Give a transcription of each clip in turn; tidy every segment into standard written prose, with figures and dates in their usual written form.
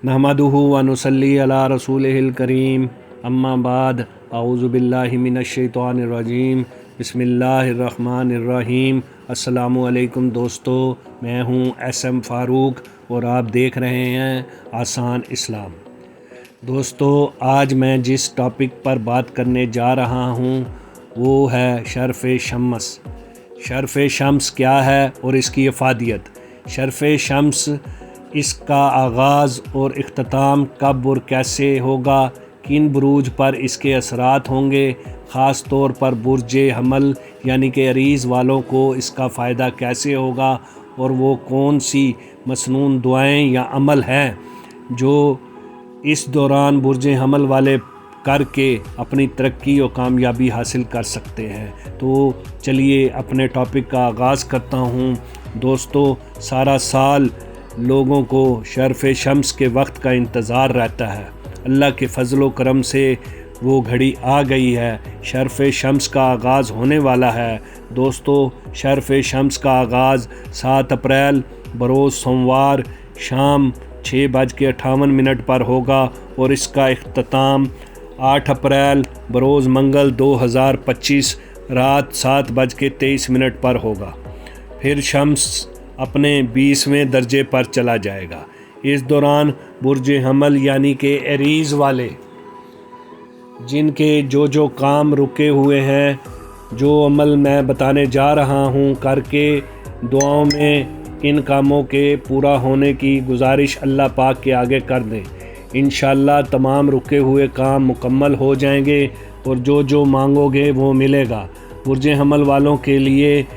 नहमदुहु व नुसल्ली अला रसूलिहिल करीम अम्मा बाद आऊज़ु बिल्लाहि मिनश्शैतानिर रजीम बिस्मिल्लाहिर्रहमानिर्रहीम। अस्सलामु अलैकुम दोस्तों, मैं हूँ SM फ़ारूक और आप देख रहे हैं आसान इस्लाम। दोस्तों, आज मैं जिस टॉपिक पर बात करने जा रहा हूँ वो है शर्फ़ शम्स। शर्फ़ शम्स क्या है और इसकी अफादियत। शर्फ़ शम्स, इसका आगाज़ और इख्तिताम कब और कैसे होगा, किन बुरूज पर इसके असरात होंगे, ख़ास तौर पर बुर्ज हमल यानी कि अरीज़ वालों को इसका फ़ायदा कैसे होगा और वो कौन सी मसनून दुआएं या अमल हैं जो इस दौरान बुर्ज हमल वाले करके अपनी तरक्की और कामयाबी हासिल कर सकते हैं। तो चलिए अपने टॉपिक का आगाज़ करता हूँ। दोस्तों, सारा साल लोगों को शर्फ़ शम्स के वक्त का इंतज़ार रहता है। अल्लाह के फ़ज़ल व करम से वो घड़ी आ गई है। शर्फ़ शम्स का आगाज़ होने वाला है। दोस्तों, शर्फ़ शम्स का आगाज़ 7 अप्रैल बरोज़ सोमवार शाम 6:58 पर होगा और इसका इख्तिताम 8 अप्रैल बरोज़ मंगल 2025 रात 7:23 पर होगा। फिर शम्स अपने 20वें दर्जे पर चला जाएगा। इस दौरान बुर्ज हमल यानी कि एरीज़ वाले जिनके जो काम रुके हुए हैं, जो अमल मैं बताने जा रहा हूँ, करके दुआओं में इन कामों के पूरा होने की गुजारिश अल्लाह पाक के आगे कर दें। इंशाअल्लाह तमाम रुके हुए काम मुकम्मल हो जाएंगे और जो मांगोगे वो मिलेगा। बुर्ज हमल वालों के लिए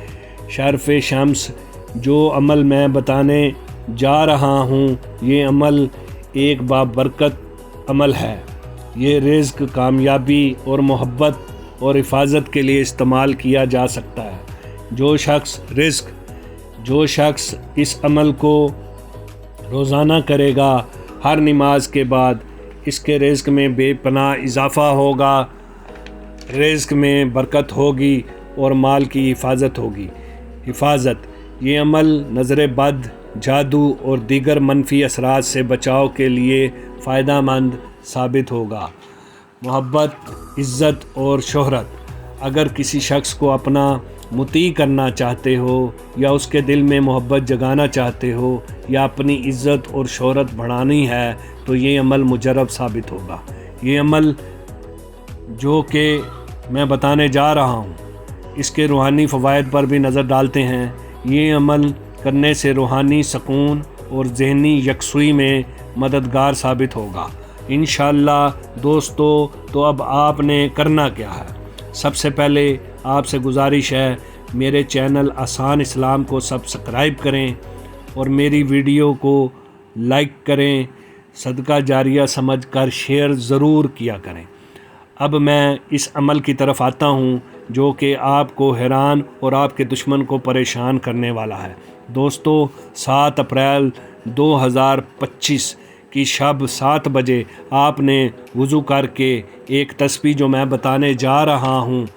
शर्फ़ शम्स जो अमल मैं बताने जा रहा हूँ, ये अमल एक बाबरकत अमल है। ये रिज़्क़, कामयाबी और मोहब्बत और हिफाजत के लिए इस्तेमाल किया जा सकता है। जो शख्स इस अमल को रोज़ाना करेगा, हर नमाज के बाद इसके रिज़्क़ में बेपनाह इजाफ़ा होगा, रिज़्क़ में बरकत होगी और माल की हिफाजत होगी। ये अमल नज़र बद, जादू और दीगर मनफी असरात से बचाव के लिए फ़ायदेमंद साबित होगा। मोहब्बत, इज़्ज़त और शोहरत। अगर किसी शख्स को अपना मुती करना चाहते हो या उसके दिल में मोहब्बत जगाना चाहते हो या अपनी इज़्ज़त और शोहरत बढ़ानी है तो ये अमल मुजरब साबित होगा। ये अमल जो कि मैं बताने जा रहा हूँ, इसके रूहानी फ़वाइद पर भी नज़र डालते हैं। ये अमल करने से रूहानी सुकून और ज़हनी यकसुई में मददगार साबित होगा इंशाअल्लाह। दोस्तों, तो अब आपने करना क्या है। सबसे पहले आपसे गुजारिश है, मेरे चैनल आसान इस्लाम को सब्सक्राइब करें और मेरी वीडियो को लाइक करें। सदका जारिया समझकर शेयर ज़रूर किया करें। अब मैं इस अमल की तरफ आता हूँ जो कि आपको हैरान और आपके दुश्मन को परेशान करने वाला है। दोस्तों, 7 अप्रैल 2025 की शब 7 बजे आपने वज़ू करके एक तस्बीह जो मैं बताने जा रहा हूँ,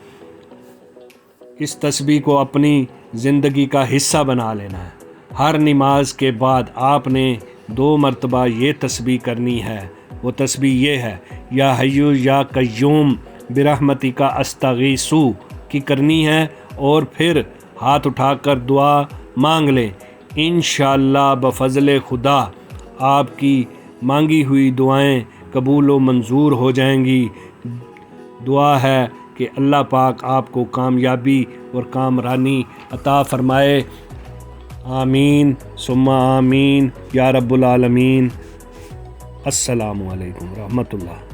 इस तस्बीह को अपनी ज़िंदगी का हिस्सा बना लेना है। हर नमाज के बाद आपने 2 मरतबा ये तस्बीह करनी है। वो तस्बीह ये है, या हय्यु या कय्यूम बिरहमतिका अस्तगीसु की करनी है और फिर हाथ उठाकर दुआ मांग लें। इंशाअल्लाह बफ़ज़ल खुदा आपकी मांगी हुई दुआएं कबूल व मंजूर हो जाएंगी। दुआ है कि अल्लाह पाक आपको कामयाबी और कामरानी अता फ़रमाए। आमीन सुम्मा आमीन या रब्बुल आलमीन। अस्सलामु अलैकुम रहमतुल्लाह।